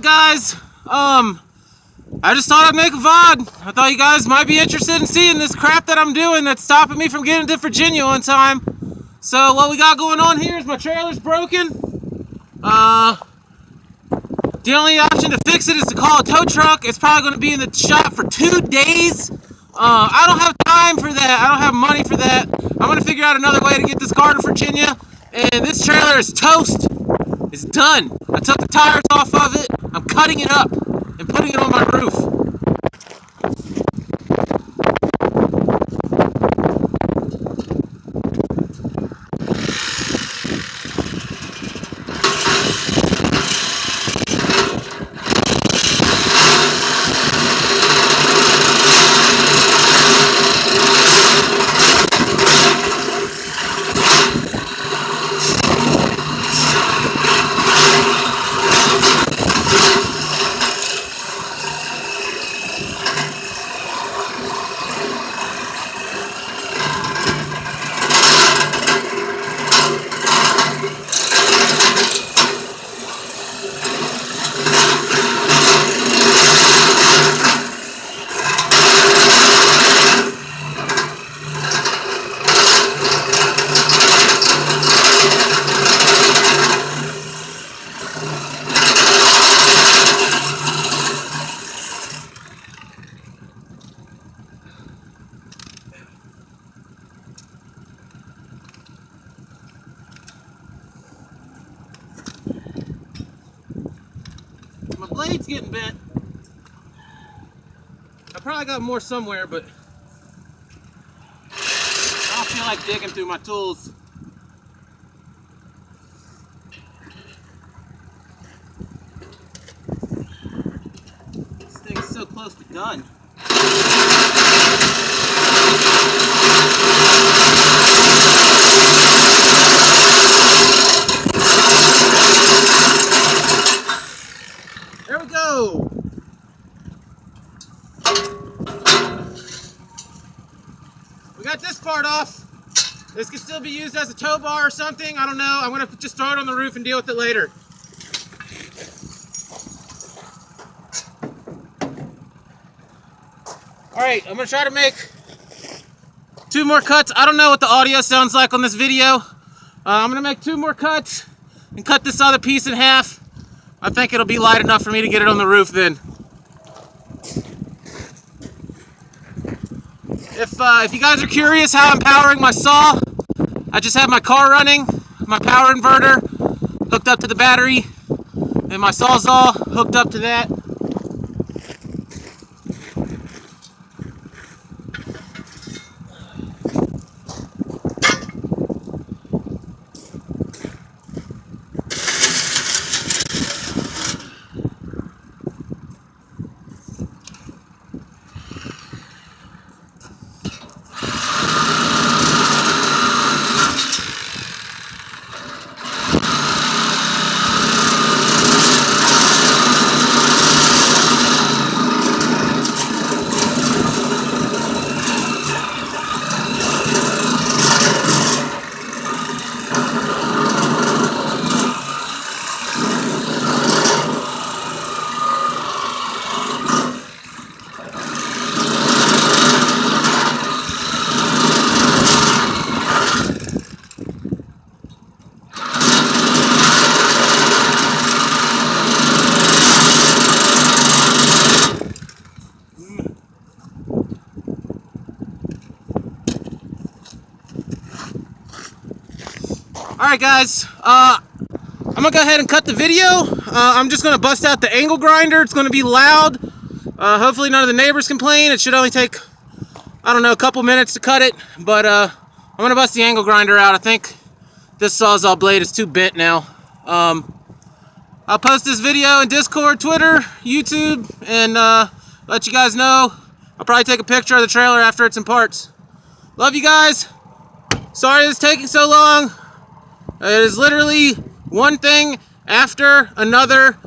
Guys, I just thought I'd make a VOD. I thought you guys might be interested in seeing this crap that I'm doing that's stopping me from getting to Virginia on time. So what we got going on here is my trailer's broken. The only option to fix it is to call a tow truck. It's probably going to be in the shop for 2 days. I don't have time for that. I don't have money for that. I'm going to figure out another way to get this car to Virginia. And this trailer is toast. It's done. I took the tires off of it. I'm cutting it up and putting it on my roof. My blade's getting bent. I probably got more somewhere, but I don't feel like digging through my tools. This thing's so close to done. There we go. We got this part off. This can still be used as a tow bar or something. I don't know. I'm going to just throw it on the roof and deal with it later. Alright, I'm going to try to make 2 more cuts. I don't know what the audio sounds like on this video. I'm going to make 2 more cuts and cut this other piece in half. I think it'll be light enough for me to get it on the roof then. If you guys are curious how I'm powering my saw, I just have my car running, my power inverter hooked up to the battery, and my sawzall hooked up to that. Alright guys, I'm going to go ahead and cut the video. I'm just going to bust out the angle grinder. It's going to be loud. Hopefully none of the neighbors complain. It should only take, I don't know, a couple minutes to cut it. But I'm going to bust the angle grinder out. I think this Sawzall blade is too bent now. I'll post this video in Discord, Twitter, YouTube, and let you guys know. I'll probably take a picture of the trailer after it's in parts. Love you guys. Sorry it's taking so long. It is literally one thing after another,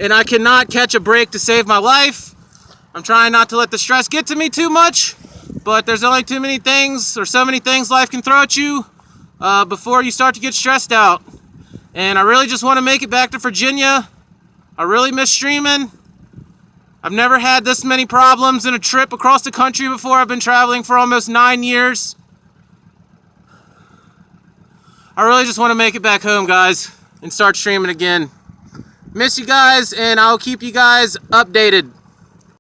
and I cannot catch a break to save my life. I'm trying not to let the stress get to me too much, but there's only too many things, or so many things life can throw at you before you start to get stressed out. And I really just want to make it back to Virginia I really miss streaming. I've never had this many problems in a trip across the country before. I've been traveling for almost 9 years. I really just want to make it back home, guys, and start streaming again. Miss you guys, and I'll keep you guys updated.